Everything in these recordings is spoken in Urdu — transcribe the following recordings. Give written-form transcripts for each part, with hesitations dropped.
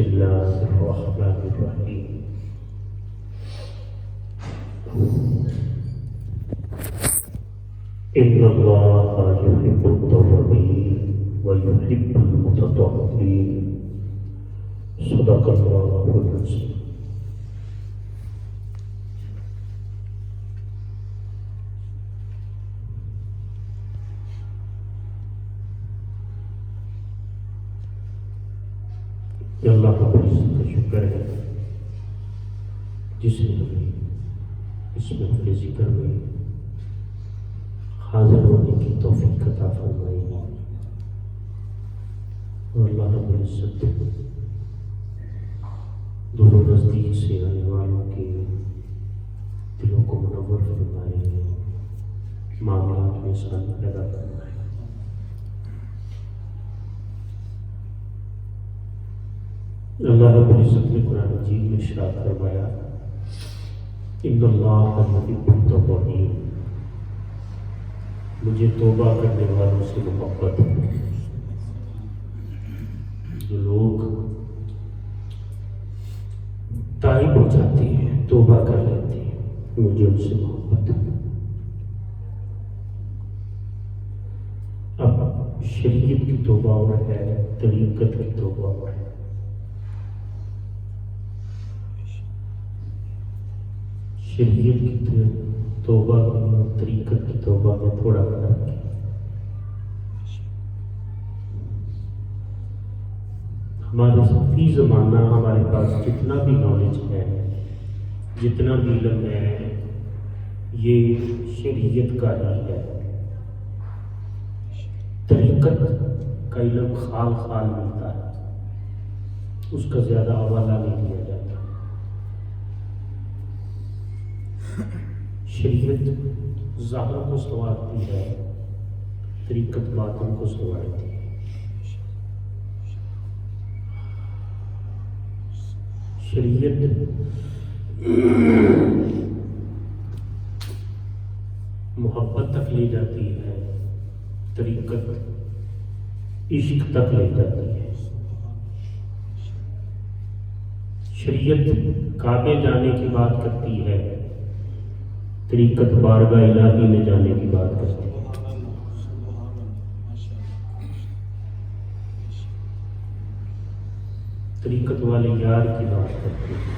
بسم الله الرحمن الرحيم إن الله يحب التوابين ويحب المتطهرين صدق الله العظيم. اللہ رب العزت کا شکر ہے جس نے ہمیں اس محفل ذکر میں حاضر ہونے کی توفیق عطا فرمائی، اور اللہ رب العزت دور و نزدیک سے آنے والوں کے دلوں کو منور فرمائے، معاملات میں آسانی پیدا فرمائے۔ اللہ رب العزت نے قرآن مجید میں ارشاد فرمایا ان اللہ یحب التوابین، مجھے توبہ کرنے والوں سے محبت ہے۔ جو لوگ تائب ہو جاتے ہیں، توبہ کر لیتے ہیں، مجھے ان سے محبت ہے۔ اب شریعت کی توبہ اور ہے، طریقت کی توبہ اور ہے۔ شریعت کی توبہ اور طریقت کی توبہ میں تھوڑا فرق ہے۔ ہمارے فی زمانہ ہمارے پاس جتنا بھی نالج ہے، جتنا بھی علم ہے، یہ شریعت کا ہی ہے۔ طریقت کا علم خال خال ملتا ہے، اس کا زیادہ حوالہ نہیں دیا جاتا۔ شریعت ظاہر کو سنوارتی ہے، طریقت باطن کو سنوارتی ہے۔ شریعت محبت تک لے جاتی ہے، طریقت عشق تک لے جاتی ہے۔ شریعت کعبے جانے کی بات کرتی ہے، طریقت بارگاہ الہی میں جانے کی بات کرتی ہے۔ طریقت والے یار کی بات کرتے ہیں،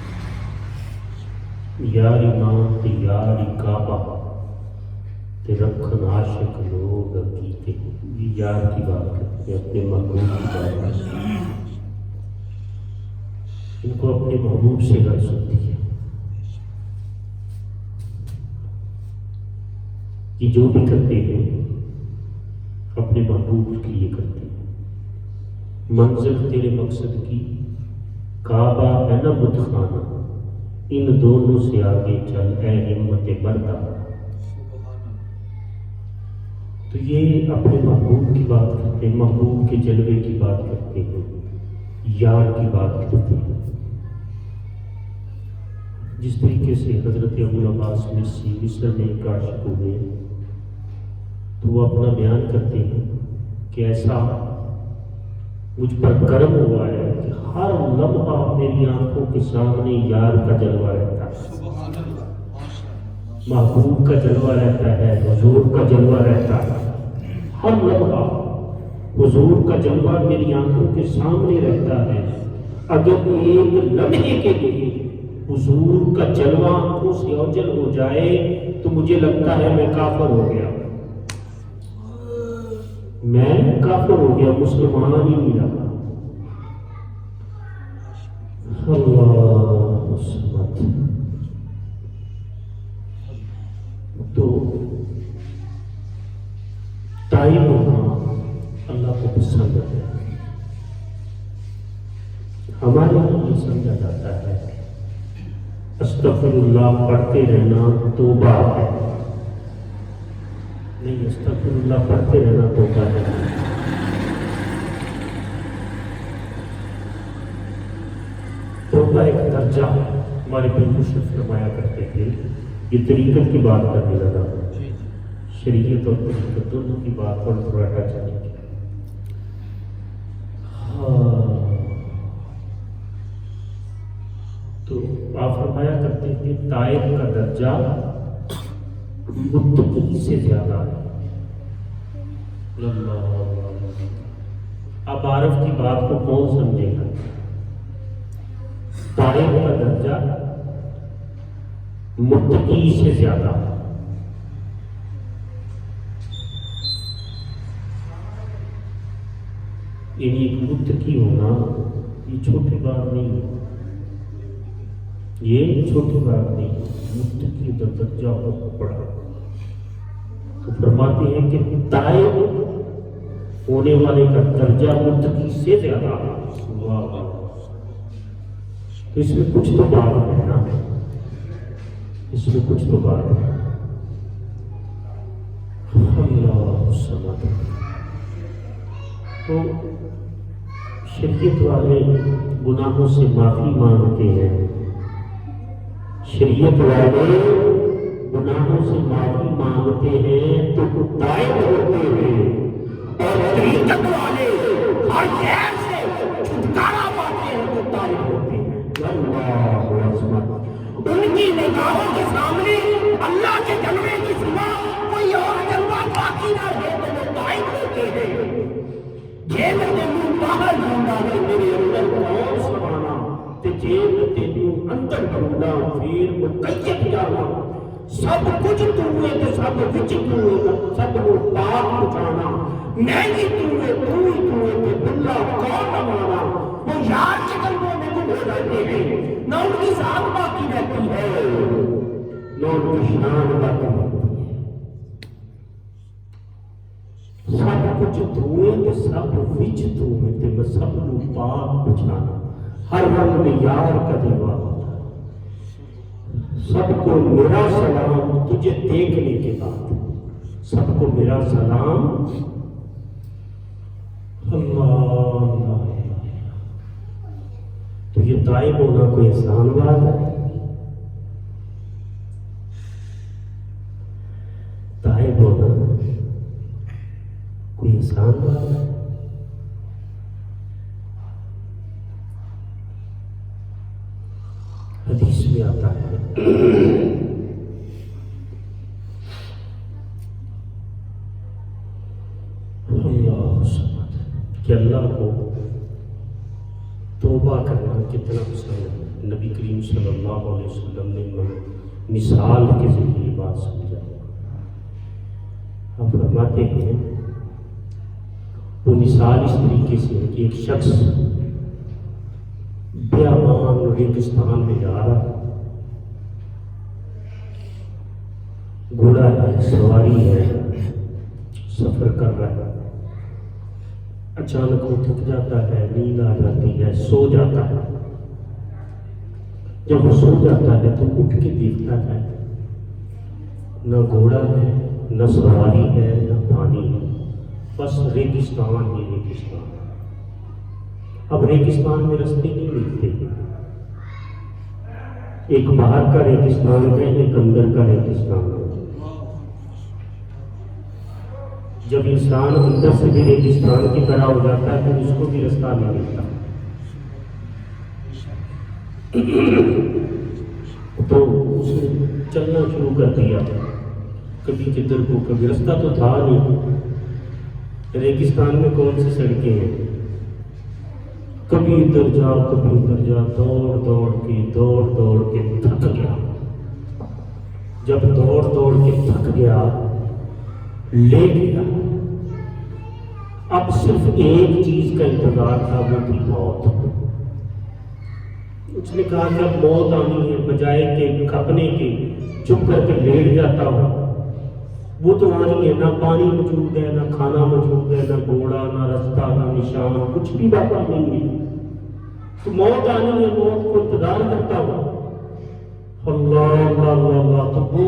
یار امام تے یار کعبہ تے رکھن عاشق لوگ کیتے، یہ یار کی بات کرتے ہیں، اپنے محبوب کی بات کرتے ہیں۔ ان کو اپنے محبوب سے غرض ہوتی ہے کہ جو بھی کرتے ہیں اپنے محبوب کے لیے کرتے ہیں۔ منزل تیرے مقصد کی کعبہ ہے نہ بت خانہ، ان دونوں سے آگے چل اے ہمت مردہ۔ تو یہ اپنے محبوب کی بات کرتے ہیں، محبوب کے جلوے کی بات کرتے ہیں، یار کی بات کرتے ہیں۔ جس طریقے سے حضرت ابوالعباس مرسی مصر میں ایک عاشق ہوئے تو وہ اپنا بیان کرتے ہیں کہ ایسا مجھ پر کرم ہوا ہے کہ ہر لمحہ میری آنکھوں کے سامنے یار کا جلوہ رہتا ہے، محبوب کا جلوہ رہتا ہے، حضور کا جلوہ رہتا ہے۔ ہر لمحہ حضور کا جلوہ میری آنکھوں کے سامنے رہتا ہے۔ اگر ایک لمحے کے لیے حضور کا جلوہ آنکھوں سے اوجل ہو جائے تو مجھے لگتا ہے میں کافر ہو گیا، میں کافر ہو گیا، مسلمان ہی نہیں رہا۔ اللہ سمت۔ تو تائب ہونا اللہ کو پسند ہے۔ ہمارے یہاں یہ سمجھا جاتا ہے استغفر اللہ پڑھتے رہنا توبہ ہے، نہیں، استغفر اللہ پڑھتے رہنا توبہ ہے۔ توبہ ایک درجہ ہے، ہمارے پیر مشرف فرمایا کرتے تھے۔ یہ طریقت کی بات کرنے لگا، شریعت اور طریقت دونوں کی بات پر تھوڑا ٹچ نہیں کیا۔ آپ فرمایا کرتے تھے تائب کا درجہ متقی سے زیادہ ہے۔ اب عارف کی بات کو کون سمجھے گا؟ تائب کا درجہ متقی سے زیادہ ہے۔ یعنی ایک متقی ہونا یہ چھوٹی بات نہیں ہے، یہ چھوٹی بات نہیں ہے، متقی کا درجہ بہت بڑا۔ تو فرماتے ہیں کہ تائب ہونے والے کا درجہ متقی سے زیادہ ہے۔ تو اس میں کچھ تو بات ہے نا، اس میں کچھ تو بات ہے۔ اللہ سمجھ۔ تو شریعت والے گناہوں سے معافی مانگتے ہیں، شریعت والے گناہوں سے معافی مانگتے ہیں تو تائب ہوتے ہیں، اور طریقت والے ہر خیر سے چھٹکارا پاتے ہیں تو تائب ہوتے ہیں۔ اللہ اکبر۔ ان کی نگاہوں کے سامنے اللہ کے جلوے کی سوا کوئی اور جلوہ باقی نہ ہے تو وہ تائب ہوتے ہیں۔ جیب تینوں باہر ڈھونڈا کہ میرے اندر کون سمانا، تے جیب تینوں اندر ڈھونڈا پھر مقید جانا۔ سب کچھ تو ہے تے سب وچ تو ہے، سب کو پاک پہنچانا۔ میں ہی تو ہے تے بلا کون ہمارا۔ وہ یار کے قلبوں میں گم ہو جاتے ہیں، نہ ان کی ذات باقی رہتی ہے نہ ان کی شان باقی رہتی ہے۔ سب کچھ دھوئے تے سب وچ دھوئے تے میں سب کو پاک پہنچانا۔ ہر رنگ میں یار کا دیوا ہوتا ہے۔ سب کو میرا سلام تجھے دیکھنے کے بعد، سب کو میرا سلام۔ اللہ، تو یہ تائب ہونا کوئی آسان بات ہے؟ تائب ہونا کوئی آسان بات ہے؟ حدیث میں آتا ہے اللہ سمجھ کہ اللہ کو توبہ کرنا کتنا پسند ہے۔ نبی کریم صلی اللہ علیہ وسلم نے مثال کے ذریعے بات سمجھا۔ آپ فرماتے ہیں وہ مثال اس طریقے سے ہے کہ ایک شخص بیابان ریگستان میں جا رہا ہے، گھوڑا ہے، سواری ہے، سفر کر رہا ہے، اچانک وہ تھک جاتا ہے، نیند آ جاتی ہے، سو جاتا ہے۔ جب وہ سو جاتا ہے تو اٹھ کے دیکھتا ہے نہ گھوڑا ہے، نہ سواری ہے، نہ پانی ہے، بس ریگستان ہی ریگستان۔ اب ریگستان میں رستے نہیں ملتے، ایک باہر کا ریگستان ہے، ایک اندر کا ریگستان ہے۔ جب انسان اندر سے بھی ریگستان کی طرح ہو جاتا ہے تو اس کو بھی رستہ نہیں ملتا، تو اس نے چلنا شروع کر دیا، کبھی کدھر کو، کبھی رستہ تو تھا نہیں، ریگستان میں کون سی سڑکیں ہیں، کبھی ادھر جا کبھی ادھر جا، دوڑ دوڑ کے تھک گیا۔ جب دوڑ کے تھک گیا، لیٹ گیا، اب صرف ایک چیز کا انتظار تھا، وہ تھی موت۔ اس نے کہا کہ اب موت آنی ہے، بجائے کہ کھپنے کے چپ کر کے لیٹ جاتا ہوں، وہ تو آنی ہے، نہ پانی موجود ہے، نہ کھانا موجود ہے، نہ گھوڑا، نہ رستہ، نہ نشان، کچھ بھی باقی نہیں ہے، تو موت آنی ہے، موت کو انتظار کرتا ہوں۔ اللہ اللہ اللہ، تو وہ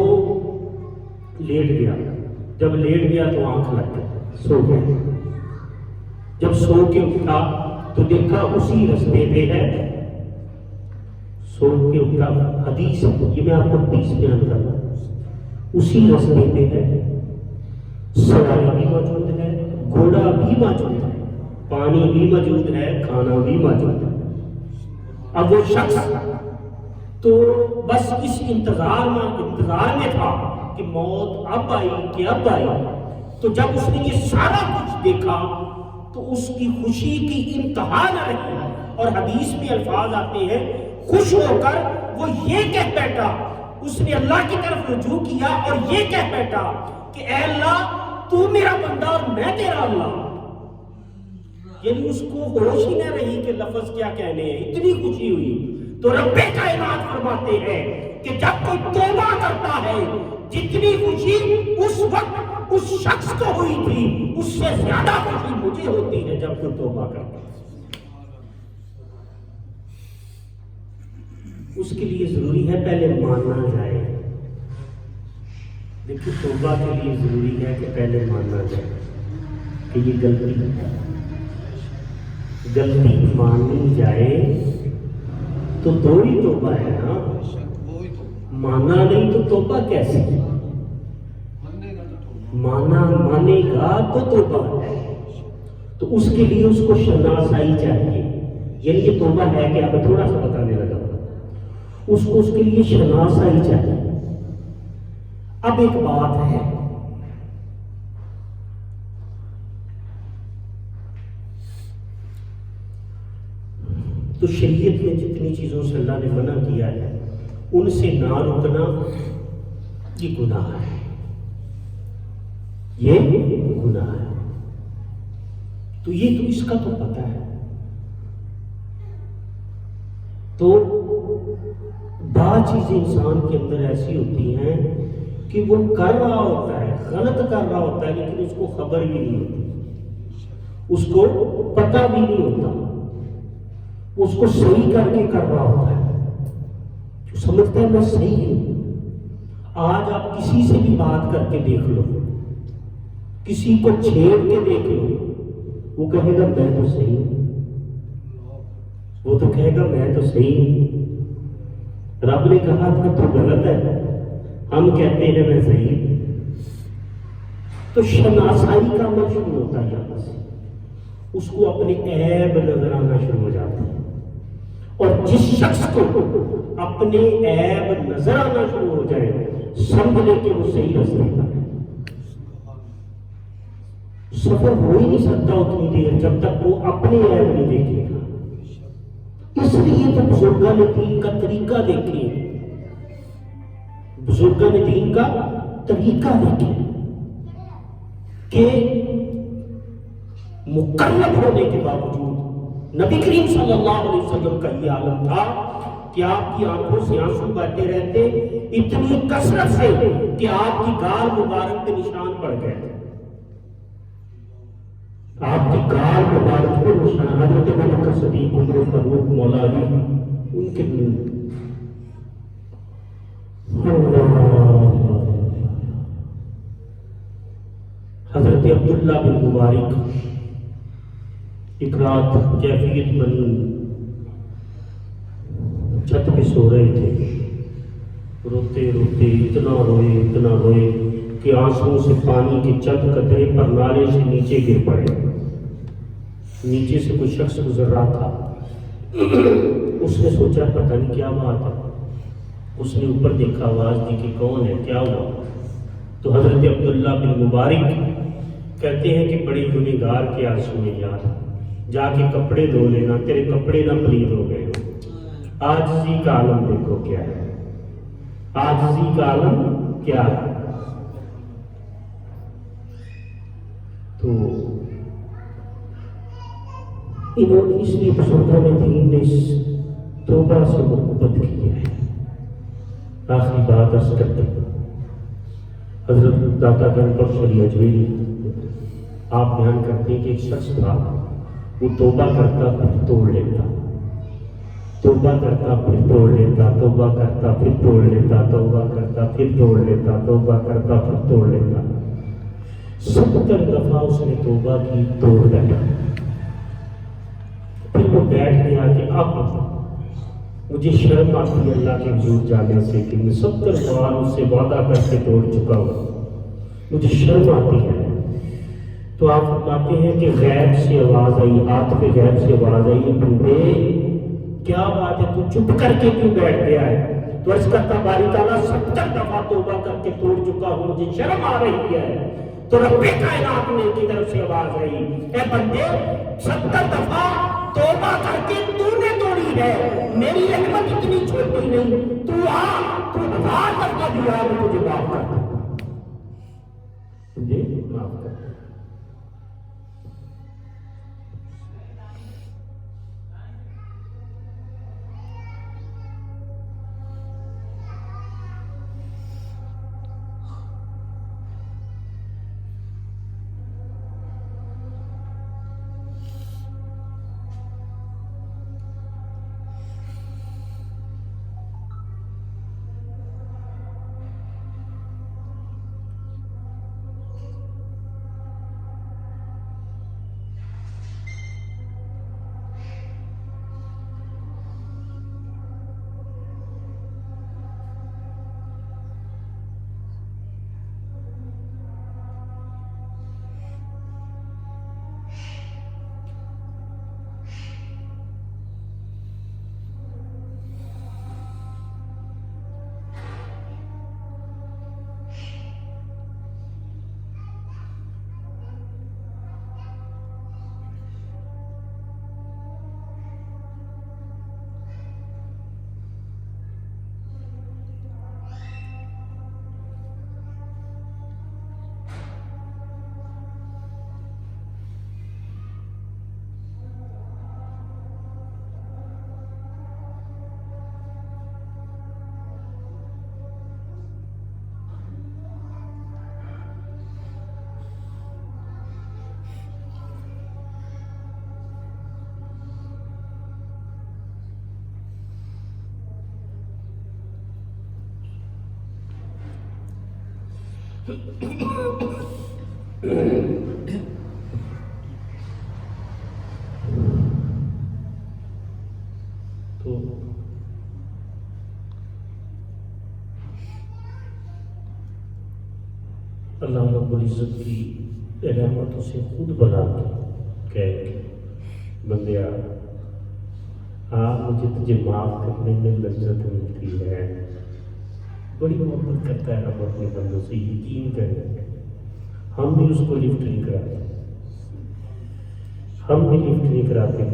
لیٹ گیا۔ جب لیٹ گیا تو آنکھ لگ گئی، سو گیا۔ جب سو کے اٹھا تو دیکھا اسی رستے پہ ہے، سو کے اٹھا، حدیث یہ میں آپ کو حدیث بیان کرنا، اسی رستے پہ ہے، سواری بھی موجود ہے، گھوڑا بھی موجود ہے، پانی بھی موجود ہے، کھانا بھی موجود ہے۔ اب وہ شخص تو بس اس انتظار میں تھا کہ موت اب آئی کہ اب آئی. تو جب اس نے یہ سارا کچھ دیکھا تو اس کی خوشی کی انتہا نہ رہی. اور حدیث میں الفاظ آتے ہیں خوش ہو کر وہ یہ کہہ بیٹھا، اس نے اللہ کی طرف رجوع کیا اور یہ کہہ بیٹھا کہ اے اللہ تو میرا بندہ اور میں تیرا اللہ. یعنی اس کو ہوش ہی نہ رہی کہ لفظ کیا کہنے ہیں، اتنی خوشی ہوئی. تو رب کائنات فرماتے ہیں کہ جب کوئی توبہ کرتا ہے جتنی خوشی اس وقت اس شخص کو ہوئی تھی اس سے زیادہ خوشی مجھے ہوتی ہے جب کوئی توبہ کرتا ہے. اس کے لیے ضروری ہے پہلے ماننا جائے. دیکھیے توبہ کے لیے ضروری ہے کہ پہلے ماننا جائے کہ یہ غلطی ہے. غلطی مانی جائے تو دو ہی توبہ ہے نا. مانا نہیں تو توبہ کیسے؟ مانے گا تو توبہ ہے. تو اس کے لیے اس کو شناسائی چاہیے. یعنی یہ توبہ ہے کہ آپ تھوڑا سا بتانے لگا اس کو، اس کے لیے شناسائی چاہیے. اب ایک بات ہے، تو شریعت میں جتنی چیزوں سے اللہ نے منع کیا ہے ان سے نہ رکنا یہ گناہ ہے. یہ گناہ ہے. تو یہ تو اس کا تو پتہ ہے. تو بعض چیزیں انسان کے اندر ایسی ہوتی ہیں کہ وہ کر رہا ہوتا ہے، غلط کر رہا ہوتا ہے، لیکن اس کو خبر بھی نہیں ہوتی، اس کو پتہ بھی نہیں ہوتا. اس کو صحیح کر کے کر رہا ہوتا ہے، جو سمجھتا ہے میں صحیح ہوں. آج آپ کسی سے بھی بات کر کے دیکھ لو، کسی کو چھیڑ کے دیکھ لو، وہ کہے گا میں تو صحیح ہوں. وہ تو کہے گا میں تو صحیح ہوں. رب نے کہا تھا تو غلط ہے، ہم کہتے ہیں میں صحیح ہوں. تو شناسائی کا عمل شروع ہوتا ہے یہاں سے. اس کو اپنے عیب نظر آنا شروع ہو جاتا ہے. اور جس شخص کو اپنے عیب نظر آنا شروع ہو جائے سمجھ لے کہ وہ صحیح راستے پر ہے. سفر ہو ہی نہیں سکتا اتنی دیر جب تک وہ اپنے عیب نہیں دیکھے گا. اس لیے تو بزرگان دین کا طریقہ دیکھیں، بزرگان دین کا طریقہ دیکھیں کہ مکلف ہونے کے باوجود نبی کریم صلی اللہ علیہ وسلم کا یہ عالم تھا کہ آپ کی آنکھوں سے آنسو بہتے رہتے اتنی کثرت سے کہ آپ کی گال مبارک پہ نشان پڑ گئے. آپ کی گال مبارک پہ نشان. حضرت ابوبکر صدیق، عمر فاروق، مولا علی، ان کے حضرت عبداللہ بن مبارک ایک رات کیفیت بنی چھت پہ سو رہے تھے. روتے روتے اتنا روئے کہ آنسوں سے پانی کے چند قطرے پر نالے سے نیچے گر پڑے. نیچے سے کوئی شخص گزر رہا تھا. اس نے سوچا پتہ نہیں کیا بات ہے. اس نے اوپر دیکھا، آواز دی کہ کون ہے، کیا ہوا؟ تو حضرت عبداللہ بن مبارک کہتے ہیں کہ بڑے گنہگار کے آنسو ہیں یار، جا کے کپڑے دھو لینا، تیرے کپڑے نہ پلید ہو گئے. عاجزی کا عالم دیکھو کیا ہے، عاجزی کا عالم کیا ہے. تو انہوں نے اس لیے بزرگان دین نے اس توبہ سے محبت کی ہے. آخری بات عرض کرتے ہیں، حضرت داتا گنج بخش علی اجمیری آپ بیان کرتے ہیں کہ ایک شخص تھا، وہ توبہ کرتا پھر توڑ لیتا، توبہ کرتا پھر توڑ لیتا، توبہ کرتا پھر توڑ لیتا، توبہ کرتا پھر توڑ لیتا، توبہ کرتا پھر توڑ لیتا. 70 دفعہ اس نے توبہ کی، توڑ بیٹھا. پھر وہ بیٹھ گیا کہ اب مجھے شرم آتی ہے اللہ کے حضور جانے سے کہ میں 70 بار اس سے وعدہ کر کے توڑ چکا ہوں، مجھے شرم آتی ہے. تو آپ فرماتے ہیں کہ غیب سے آواز آئی، ہاتھ پہ غیب سے آواز آئی، بندے کیا بات ہے تو چپ کر کے کیوں بیٹھ گیا ہے؟ تو عرض کرتا باری تعالیٰ 70 دفعہ توبہ کر کے توڑ چکا ہوں، مجھے شرم آ رہی ہے۔ تو رب کائنات نے کی طرف سے آواز آئی، اے بندے 70 دفعہ توبہ کر کے تو نے توڑی ہے، میری رحمت اتنی چھوٹی نہیں، تو آ تو 1000 دفعہ بھی آ میں تجھے معاف کر دوں، مجھے معاف کر دوں۔ تو اللہ رب العزت کی رحمتوں سے خود بنا کے بندیا مجھے تجھے معاف کرنے میں لذت ملتی ہے۔ بڑی محبت کرتا ہے رب اپنے بندوں سے، یقین کریں ہم بھی اس کو لفٹ نہیں کراتے، ہم بھی لفٹ نہیں کراتے،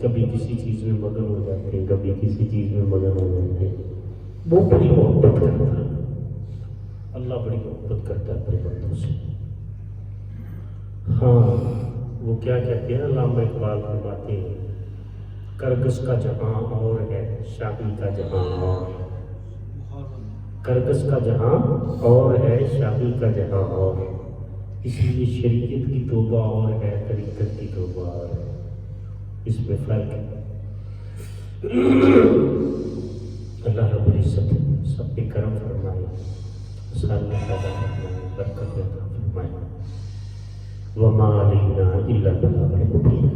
کبھی کسی چیز میں مگن ہو جاتے ہیں، کبھی کسی چیز میں مگن ہو جاتے ہیں۔ وہ بڑی محبت کرتا ہے، اللہ بڑی محبت کرتا ہے اپنے بندوں سے۔ ہاں وہ کیا کہتے ہیں، علامہ اقبال فرماتے ہیں کرگس کا جہاں اور ہے شاہی کا جہاں اور، کرگس کا جہاں اور ہے شاہی کا جہاں اور، اس لیے شریعت کی توبہ اور ہے طریقت کی توبہ اور ہے، اس میں فرق ہے۔ اللہ رب العزت سب پہ کرم فرمائے، آسانیاں پیدا فرمائے، برکت عطا فرمائے۔ وما علینا الا البلاغ المبین۔